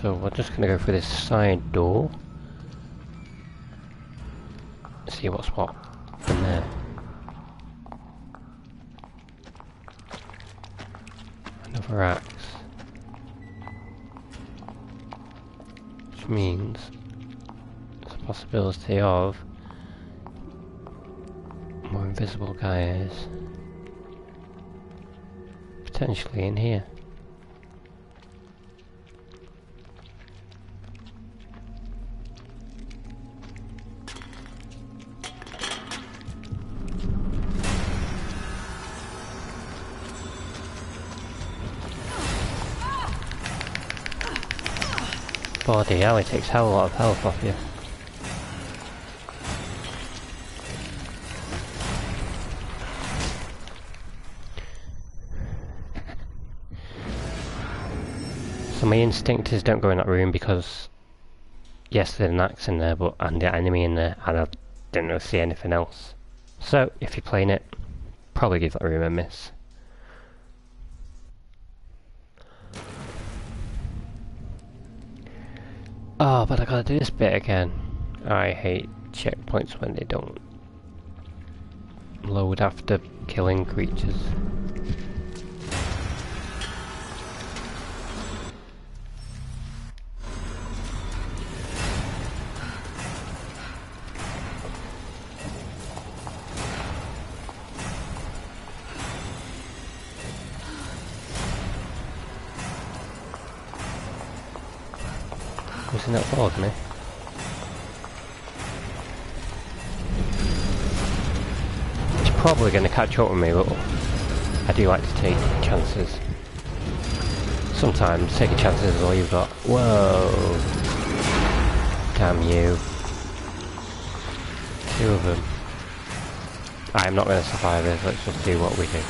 So we're just gonna go through this side door. See what's what in there. Another axe. Which means there's a possibility of more invisible guys potentially in here. Bloody hell, it takes hell a lot of health off you. So my instinct is don't go in that room because yes, there's an axe in there, but and the enemy in there, and I didn't really see anything else. So if you're playing it, probably give that room a miss. Oh, but I gotta do this bit again. I hate checkpoints when they don't load after killing creatures. bouncing up towards me. It's probably going to catch up with me, but I do like to take chances. Sometimes taking chances is all you've got. Whoa! Damn you. 2 of them. I'm not going to survive this, let's just do what we do.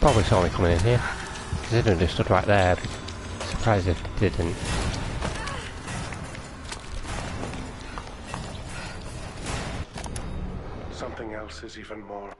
Probably saw me coming in here, because they didn't just stood right there. Surprised if they didn't. Something else is even more.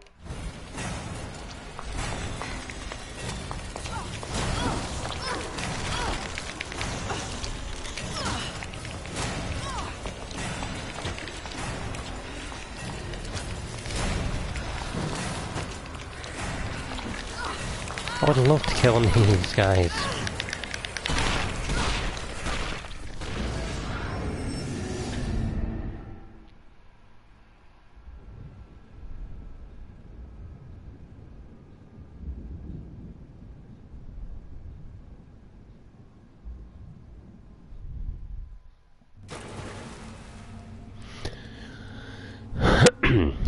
I would love to kill these guys.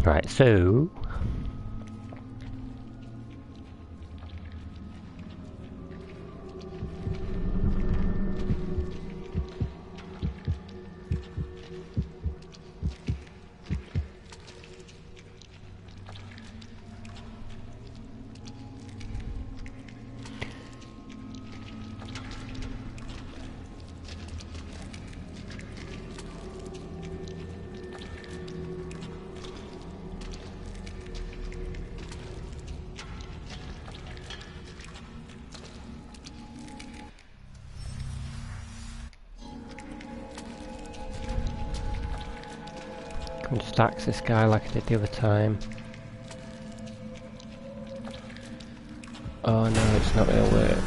Right, so can just axe this guy like I did the other time. Oh no, it's not gonna work.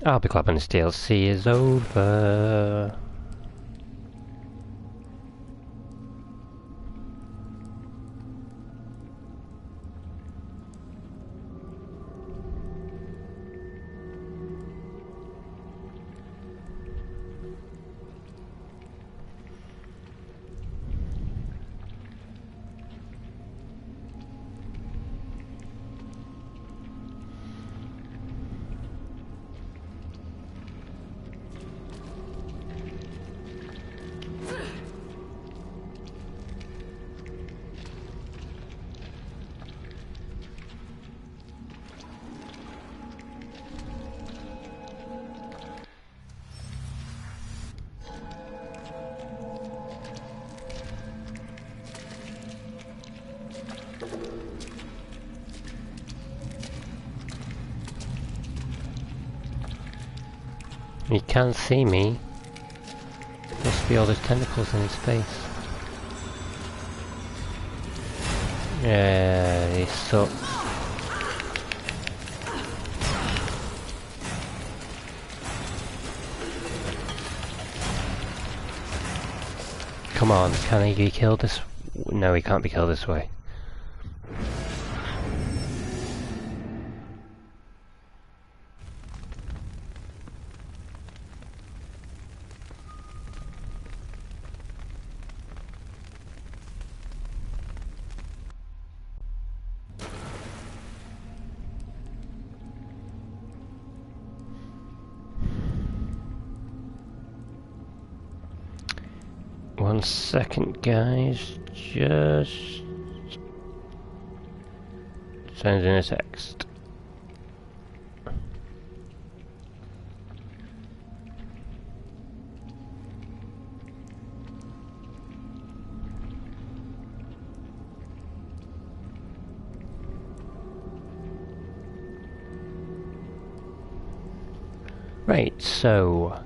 I'll be glad when this DLC is over. He can't see me. Must be all those tentacles in his face. Yeah, he sucks. Come on, can he be killed this? No, he can't be killed this way. One second, guys. Just sending a text. Right, so...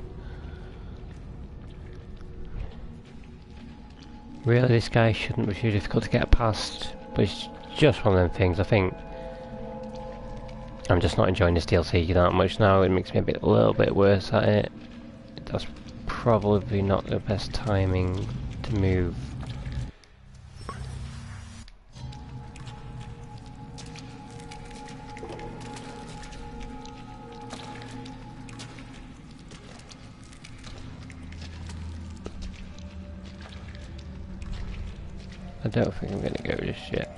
Really, this guy shouldn't be too difficult to get past, but it's just one of them things. I think I'm just not enjoying this DLC that much now. It makes me a little bit worse at it. That's probably not the best timing to move. I don't think I'm gonna go just yet.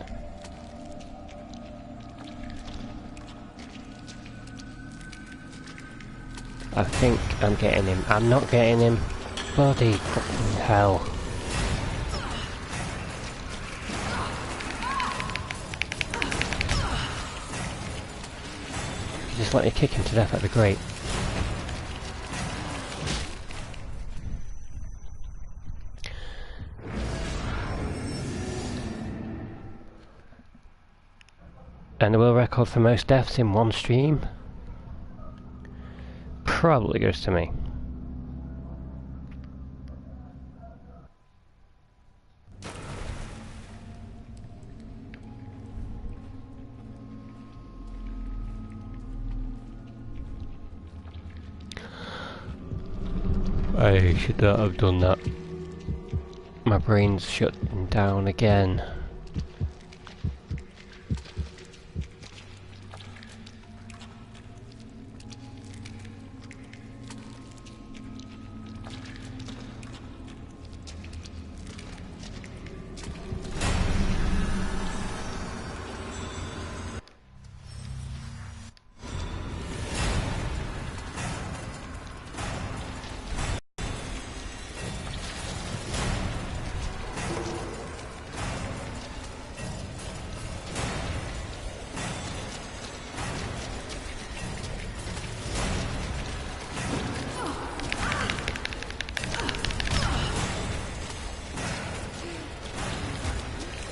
I think I'm getting him. I'm not getting him. Bloody fucking hell. Just let me kick him to death, that'd be great. And the world record for most deaths in one stream probably goes to me. I should not have done that. My brain's shutting down again.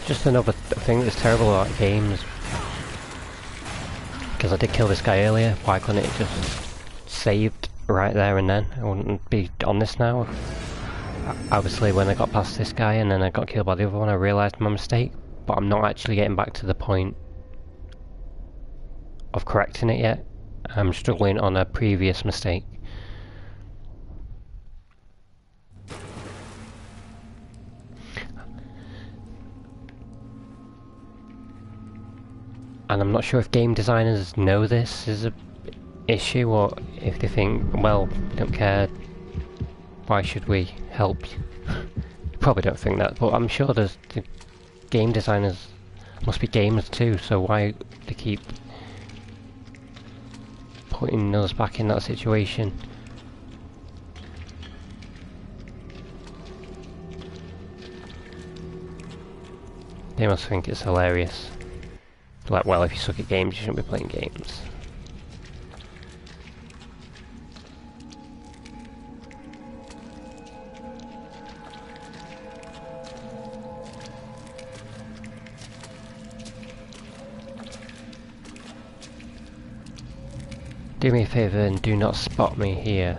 Just another thing that's terrible about games. Because I did kill this guy earlier, why couldn't it just saved right there and then? I wouldn't be on this now. Obviously when I got past this guy and then I got killed by the other one, I realised my mistake. But I'm not actually getting back to the point of correcting it yet. I'm struggling on a previous mistake. And I'm not sure if game designers know this is an issue, or if they think, well, we don't care, why should we help? Probably don't think that, but I'm sure there's the game designers must be gamers too, so why they keep putting us back in that situation? They must think it's hilarious. Like, well, if you suck at games, you shouldn't be playing games. Do me a favour and do not spot me here.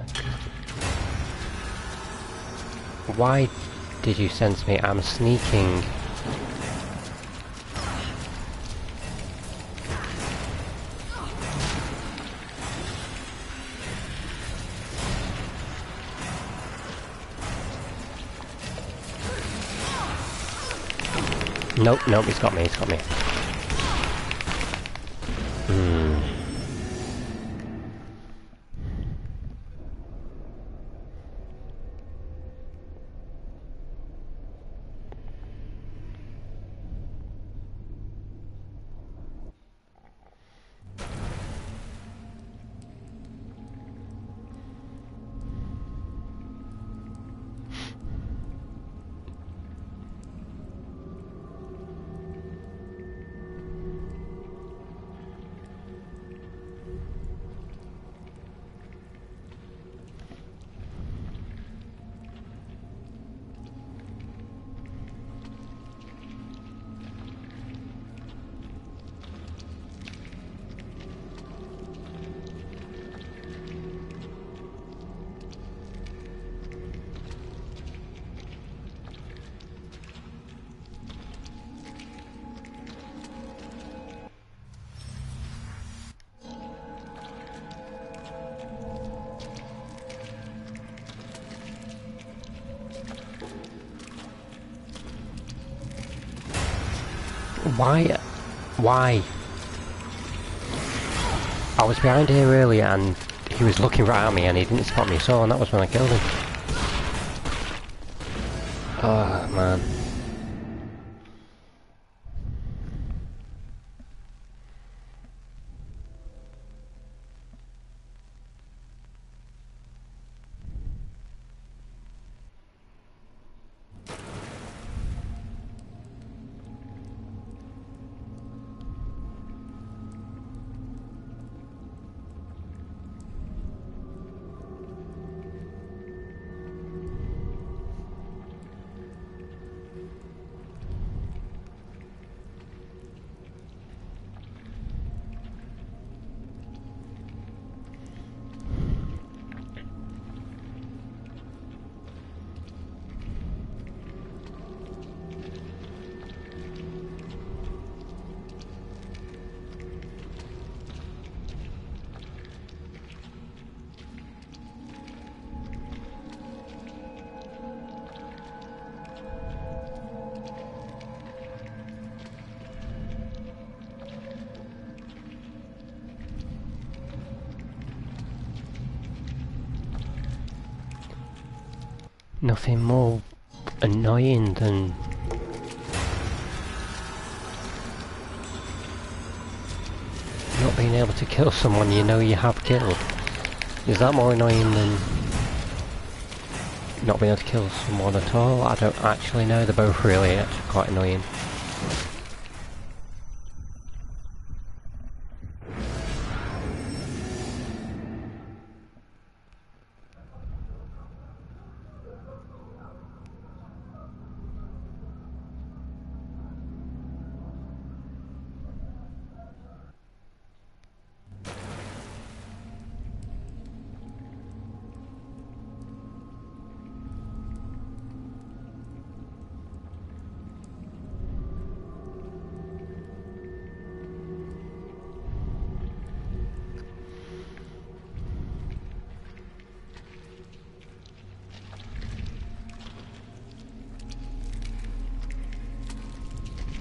Why did you sense me? I'm sneaking. Nope, nope, he's got me, he's got me. Why? Why? I was behind here earlier and he was looking right at me and he didn't spot me, so and that was when I killed him. Oh man. Nothing more annoying than not being able to kill someone you know you have killed. Is that more annoying than not being able to kill someone at all? I don't actually know, they're both really actually quite annoying.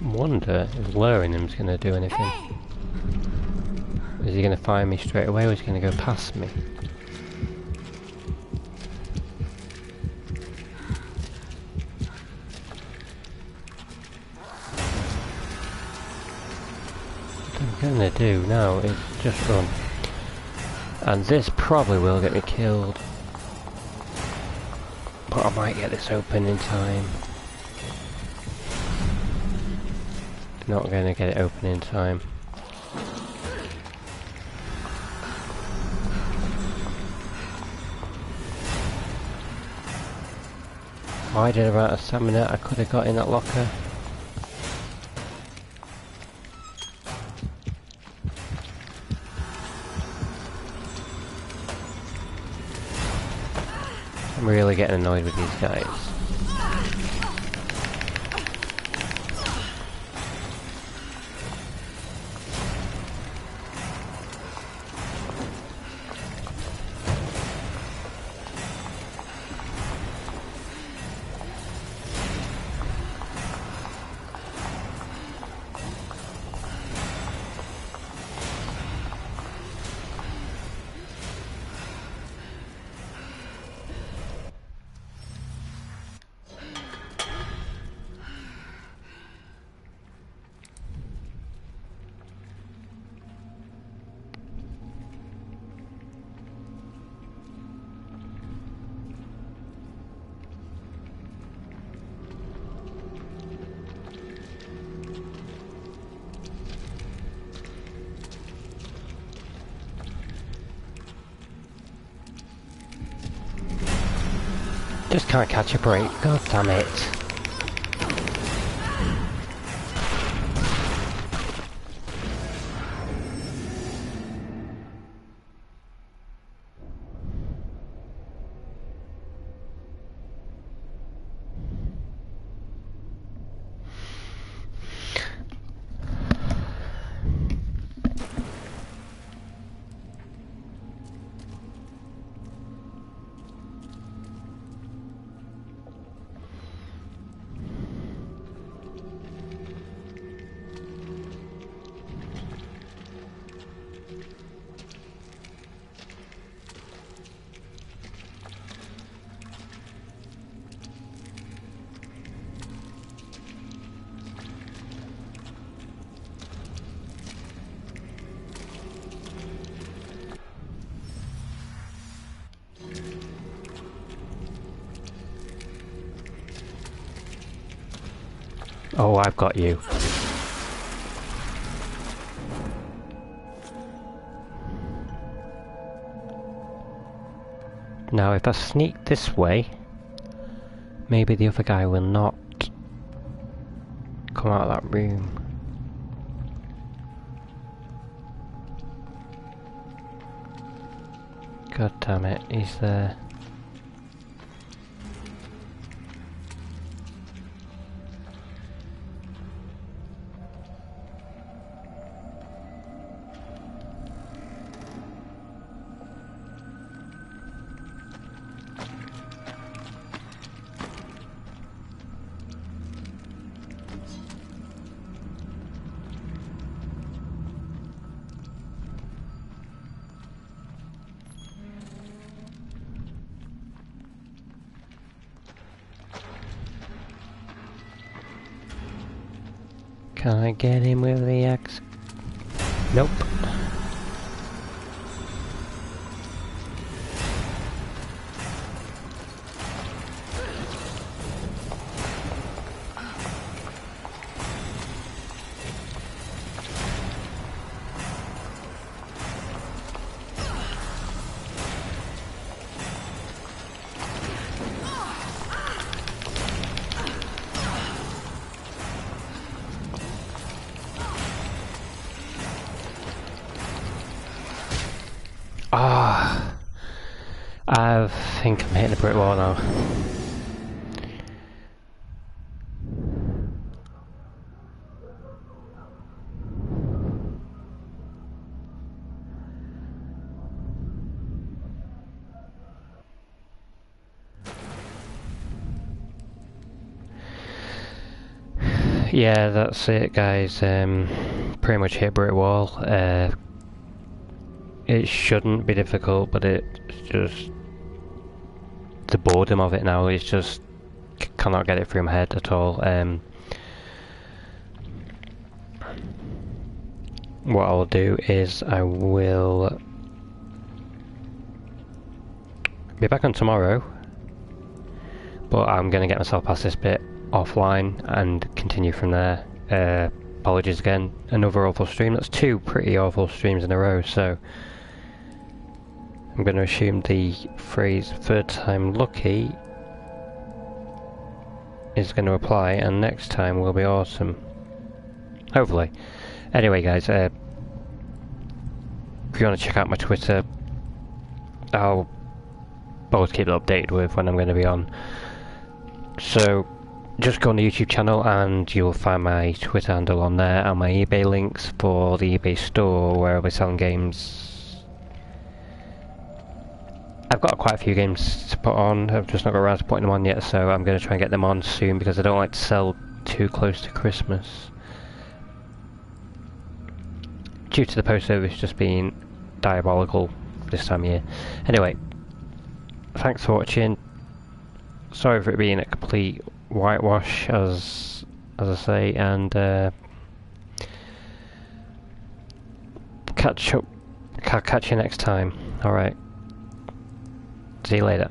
Wonder if luring him's going to do anything. Hey! Is he going to fire me straight away or is he going to go past me? What I'm going to do now is just run. And this probably will get me killed. But I might get this open in time. Not going to get it open in time. I did about a stamina I could have got in that locker. I'm really getting annoyed with these guys. Just can't catch a break, god damn it. Oh, I've got you. Now, if I sneak this way, maybe the other guy will not come out of that room. God damn it, he's there. Can I get him with the axe? Nope. Ah, I think I'm hitting a brick wall now. Yeah, that's it, guys. Pretty much hit a brick wall. It shouldn't be difficult, but it's just the boredom of it now. It's just cannot get it through my head at all. What I'll do is I will be back on tomorrow, but I'm going to get myself past this bit offline and continue from there. Apologies again, another awful stream. That's two pretty awful streams in a row, so I'm going to assume the phrase third time lucky is going to apply, and next time will be awesome. Hopefully. Anyway guys, if you want to check out my Twitter, I'll always keep it updated with when I'm going to be on. So just go on the YouTube channel and you'll find my Twitter handle on there and my eBay links for the eBay store where I'll be selling games. I've got quite a few games to put on, I've just not got around to putting them on yet, so I'm going to try and get them on soon because I don't like to sell too close to Christmas, due to the post service just being diabolical this time of year. Anyway, thanks for watching. Sorry for it being a complete whitewash, as I say, and catch you next time. Alright. See you later.